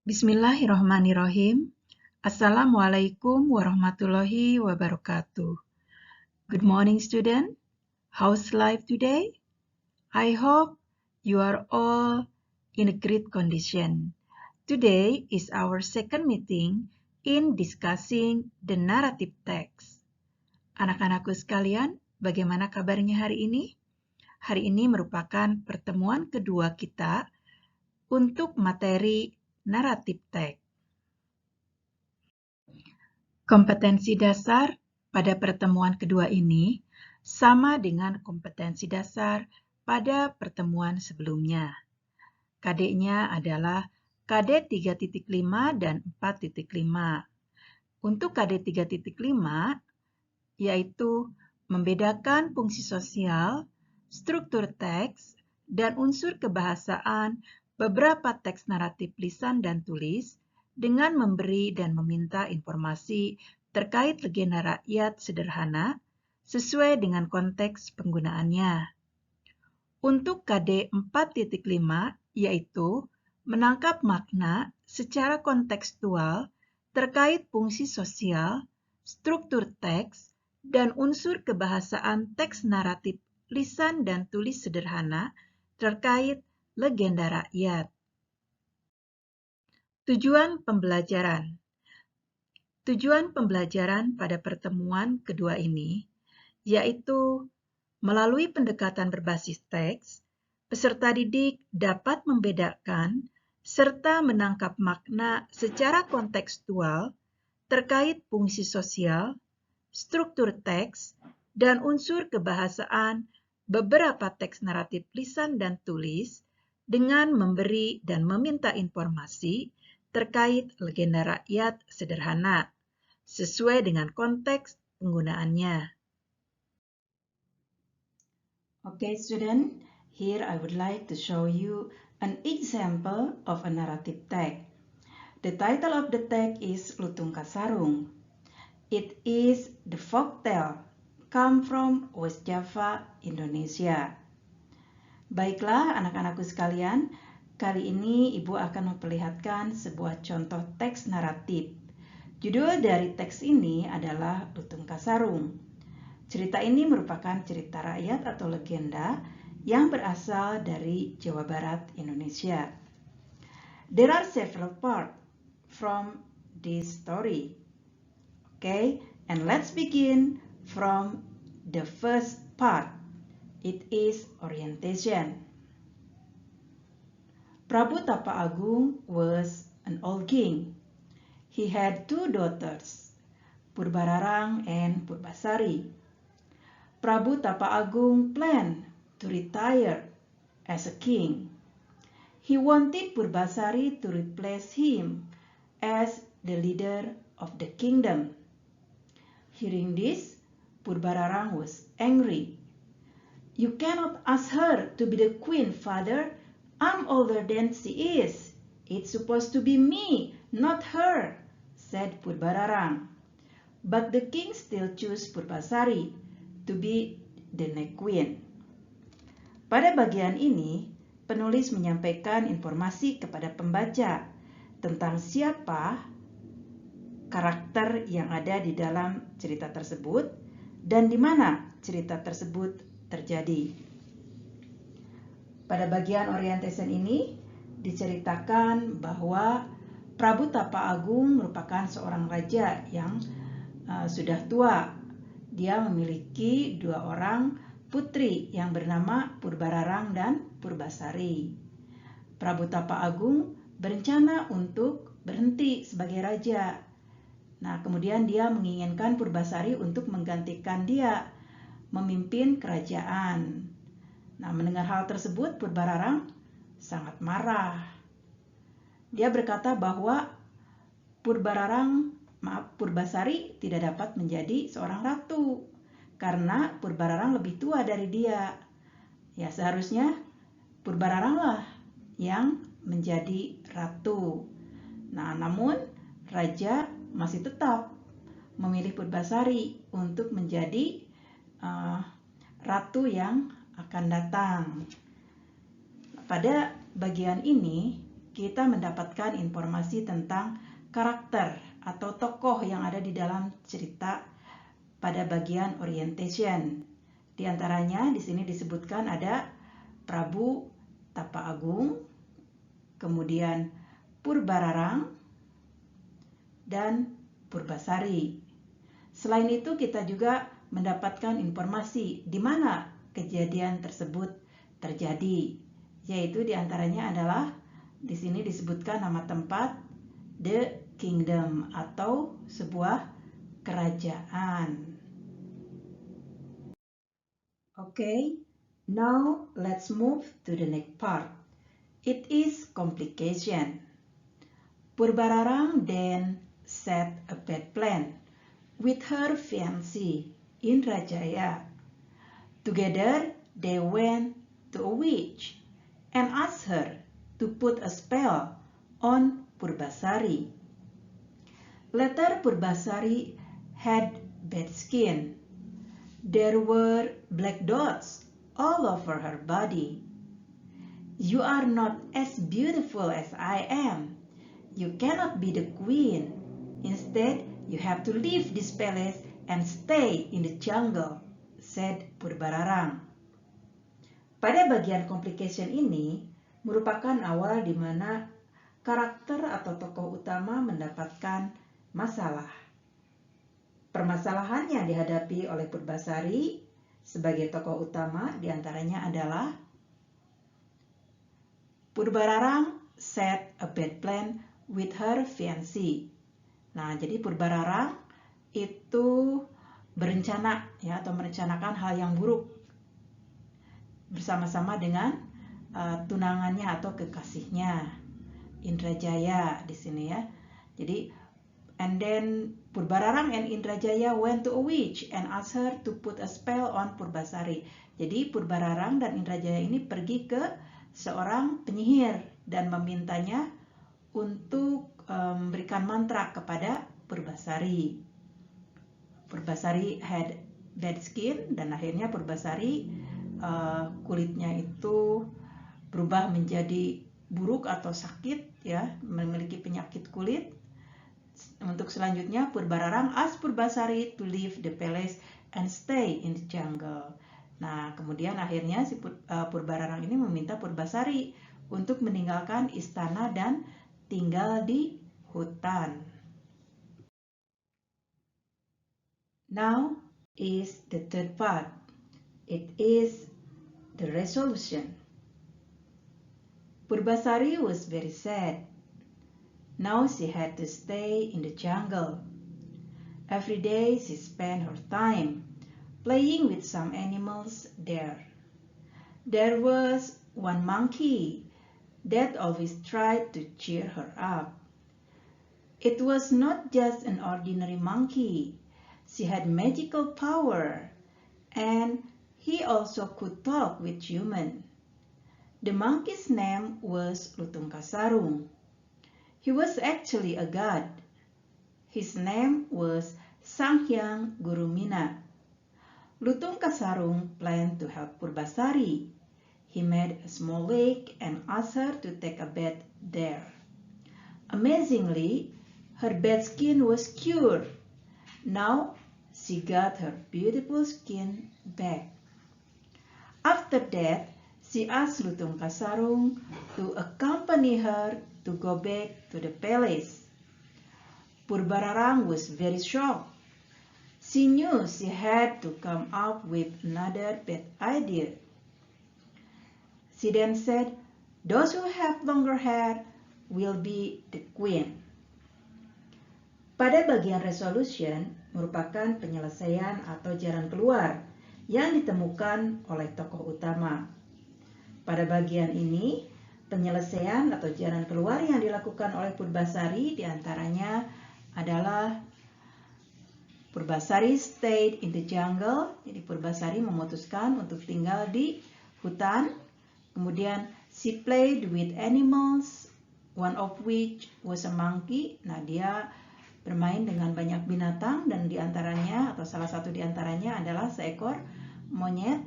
Bismillahirrahmanirrahim. Assalamualaikum warahmatullahi wabarakatuh. Good morning, student. How's life today? I hope you are all in a great condition. Today is our second meeting in discussing the narrative text. Anak-anakku sekalian, bagaimana kabarnya hari ini? Hari ini merupakan pertemuan kedua kita untuk materi naratif teks. Kompetensi dasar pada pertemuan kedua ini sama dengan kompetensi dasar pada pertemuan sebelumnya. KD-nya adalah KD 3.5 dan 4.5. Untuk KD 3.5 yaitu membedakan fungsi sosial, struktur teks, dan unsur kebahasaan beberapa teks naratif lisan dan tulis dengan memberi dan meminta informasi terkait legenda rakyat sederhana sesuai dengan konteks penggunaannya. Untuk KD 4.5 yaitu menangkap makna secara kontekstual terkait fungsi sosial, struktur teks, dan unsur kebahasaan teks naratif lisan dan tulis sederhana terkait legenda rakyat. Tujuan pembelajaran. Tujuan pembelajaran pada pertemuan kedua ini yaitu melalui pendekatan berbasis teks, peserta didik dapat membedakan serta menangkap makna secara kontekstual terkait fungsi sosial, struktur teks, dan unsur kebahasaan beberapa teks naratif lisan dan tulis dengan memberi dan meminta informasi terkait legenda rakyat sederhana sesuai dengan konteks penggunaannya. Okay, student, here I would like to show you an example of a narrative text. The title of the text is Lutung Kasarung. It is the folktale come from West Java, Indonesia. Baiklah anak-anakku sekalian, kali ini Ibu akan memperlihatkan sebuah contoh teks naratif. Judul dari teks ini adalah Lutung Kasarung. Cerita ini merupakan cerita rakyat atau legenda yang berasal dari Jawa Barat, Indonesia. There are several parts from this story. Okay, and let's begin from the first part. It is orientation. Prabu Tapa Agung was an old king. He had two daughters, Purbararang and Purbasari. Prabu Tapa Agung planned to retire as a king. He wanted Purbasari to replace him as the leader of the kingdom. Hearing this, Purbararang was angry. "You cannot ask her to be the queen, father. I'm older than she is. It's supposed to be me, not her," said Purbararang. But the king still chose Purbasari to be the next queen. Pada bagian ini, penulis menyampaikan informasi kepada pembaca tentang siapa karakter yang ada di dalam cerita tersebut dan di mana cerita tersebut terjadi. Pada bagian orientation ini diceritakan bahwa Prabu Tapa Agung merupakan seorang raja yang sudah tua. Dia memiliki dua orang putri yang bernama Purbararang dan Purbasari. Prabu Tapa Agung berencana untuk berhenti sebagai raja. Nah, kemudian dia menginginkan Purbasari untuk menggantikan dia memimpin kerajaan. Nah, mendengar hal tersebut, Purbararang sangat marah. Dia berkata bahwa Purbasari tidak dapat menjadi seorang ratu karena Purbararang lebih tua dari dia. Ya, seharusnya Purbararanglah yang menjadi ratu. Nah, namun raja masih tetap memilih Purbasari untuk menjadi ratu yang akan datang. Pada bagian ini kita mendapatkan informasi tentang karakter atau tokoh yang ada di dalam cerita pada bagian orientation. Di antaranya di sini disebutkan ada Prabu Tapa Agung, kemudian Purbararang, dan Purbasari. Selain itu kita juga mendapatkan informasi di mana kejadian tersebut terjadi, yaitu diantaranya adalah di sini disebutkan nama tempat The Kingdom atau sebuah kerajaan. Okay, now let's move to the next part. It is complication. Purbararang then set a bad plan with her fiancé Indrajaya. Together they went to a witch and asked her to put a spell on Purbasari. Later Purbasari had bad skin. There were black dots all over her body. You are not as beautiful as I am. You cannot be the queen. Instead, you have to leave this palace and stay in the jungle, said Purbararang. Pada bagian complication ini merupakan awal di mana karakter atau tokoh utama mendapatkan masalah. Permasalahan yang dihadapi oleh Purbasari sebagai tokoh utama diantaranya adalah Purbararang set a bad plan with her fiancé. Nah, jadi Purbararang itu berencana ya atau merencanakan hal yang buruk bersama-sama dengan tunangannya atau kekasihnya Indrajaya di sini ya. Jadi and then Purbararang and Indrajaya went to a witch and asked her to put a spell on Purbasari. Jadi Purbararang dan Indrajaya ini pergi ke seorang penyihir dan memintanya untuk memberikan mantra kepada Purbasari. Purbasari had bad skin dan akhirnya Purbasari kulitnya itu berubah menjadi buruk atau sakit ya, memiliki penyakit kulit. Untuk selanjutnya Purbararang asked Purbasari to leave the palace and stay in the jungle. Nah, kemudian akhirnya si Purbararang ini meminta Purbasari untuk meninggalkan istana dan tinggal di hutan. Now is the third part. It is the resolution. Purbasari was very sad. Now she had to stay in the jungle. Every day she spent her time playing with some animals there. There was one monkey that always tried to cheer her up. It was not just an ordinary monkey. She had magical power, and he also could talk with humans. The monkey's name was Lutungkasarung. He was actually a god. His name was Sanghyang Gurumina. Lutungkasarung planned to help Purbasari. He made a small lake and asked her to take a bath there. Amazingly, her bad skin was cured. Now she got her beautiful skin back. After that, she asked Lutungkasarung to accompany her to go back to the palace. Purbararang was very shocked. She knew she had to come up with another bad idea. She then said, "Those who have longer hair will be the queen." Pada bagian resolution merupakan penyelesaian atau jalan keluar yang ditemukan oleh tokoh utama. Pada bagian ini, penyelesaian atau jalan keluar yang dilakukan oleh Purbasari diantaranya adalah Purbasari stayed in the jungle. Jadi Purbasari memutuskan untuk tinggal di hutan. Kemudian she played with animals, one of which was a monkey. Nah, dia bermain dengan banyak binatang dan diantaranya atau salah satu diantaranya adalah seekor monyet.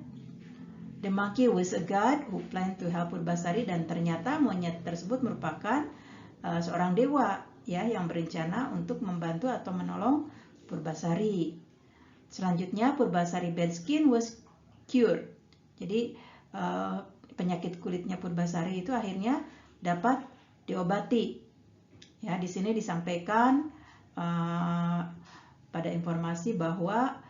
The monkey was a god who planned to help Purbasari, dan ternyata monyet tersebut merupakan seorang dewa ya yang berencana untuk membantu atau menolong Purbasari. Selanjutnya Purbasari bad skin was cured. Jadi penyakit kulitnya Purbasari itu akhirnya dapat diobati. Ya, di sini disampaikan pada informasi bahwa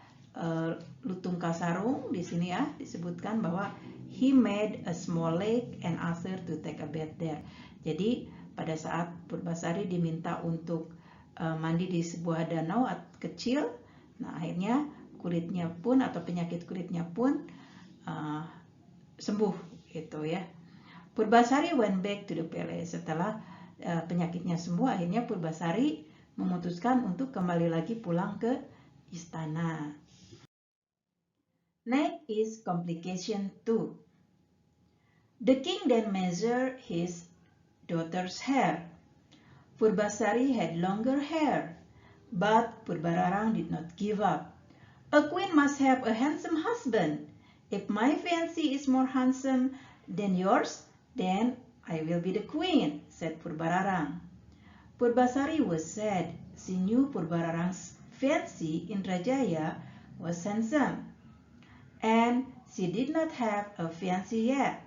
Lutung Kasarung di sini ya disebutkan bahwa he made a small lake and asked her to take a bath there. Jadi pada saat Purbasari diminta untuk mandi di sebuah danau kecil, nah akhirnya kulitnya pun atau penyakit kulitnya pun sembuh gitu ya. Purbasari went back to the palace. Setelah penyakitnya sembuh, akhirnya Purbasari memutuskan untuk kembali lagi pulang ke istana. Next is complication 2. The king then measured his daughter's hair. Purbasari had longer hair, but Purbararang did not give up. A queen must have a handsome husband. If my fiancé is more handsome than yours, then I will be the queen, said Purbararang. Purbasari was sad. She knew Purbararang's fiancé Indrajaya was handsome, and she did not have a fiancé yet.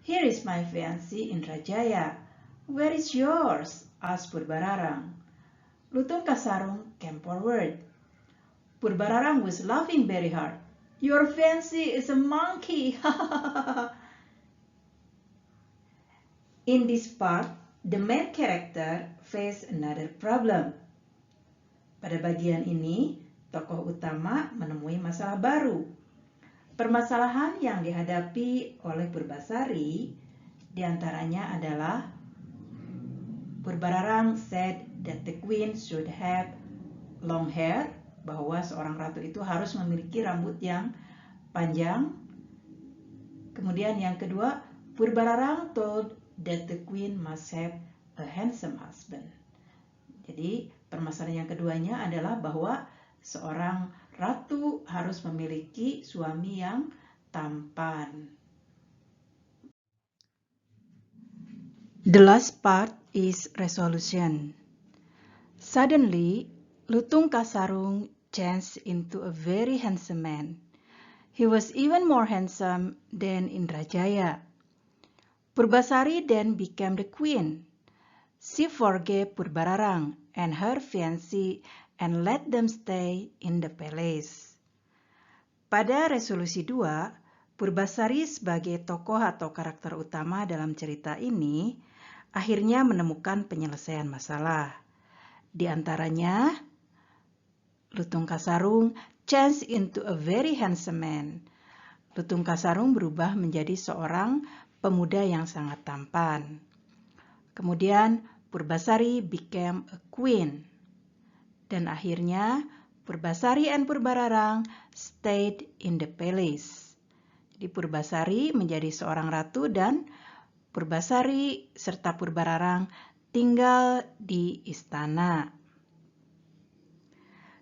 Here is my fiancé Indrajaya. Where is yours? Asked Purbararang. Lutung Kasarung came forward. Purbararang was laughing very hard. Your fiancé is a monkey. In this part, the main character faced another problem. Pada bagian ini, tokoh utama menemui masalah baru. Permasalahan yang dihadapi oleh Purbasari diantaranya adalah Purbararang said that the queen should have long hair, bahwa seorang ratu itu harus memiliki rambut yang panjang. Kemudian yang kedua, Purbararang told that the queen must have a handsome husband. Jadi permasalahan yang keduanya adalah bahwa seorang ratu harus memiliki suami yang tampan. The last part is resolution. Suddenly, Lutung Kasarung changed into a very handsome man. He was even more handsome than Indrajaya. Purbasari then became the queen. She forgave Purbararang and her fiancé and let them stay in the palace. Pada resolusi 2, Purbasari sebagai tokoh atau karakter utama dalam cerita ini akhirnya menemukan penyelesaian masalah. Di antaranya, Lutung Kasarung changed into a very handsome man. Lutung Kasarung berubah menjadi seorang pemuda yang sangat tampan. Kemudian Purbasari became a queen. Dan akhirnya Purbasari and Purbararang stayed in the palace. Jadi Purbasari menjadi seorang ratu dan Purbasari serta Purbararang tinggal di istana.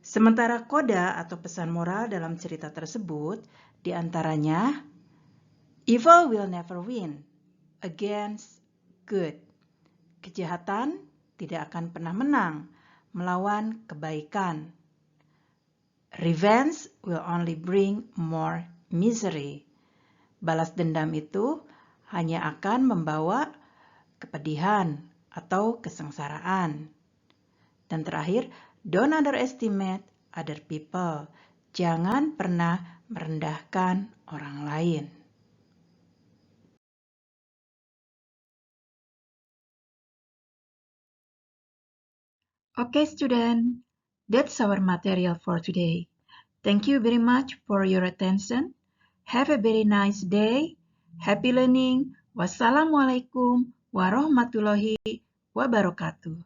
Sementara koda atau pesan moral dalam cerita tersebut diantaranya, evil will never win against good. Kejahatan tidak akan pernah menang melawan kebaikan. Revenge will only bring more misery. Balas dendam itu hanya akan membawa kepedihan atau kesengsaraan. Dan terakhir, don't underestimate other people. Jangan pernah merendahkan orang lain. Okay, student, that's our material for today. Thank you very much for your attention. Have a very nice day. Happy learning. Wassalamualaikum warahmatullahi wabarakatuh.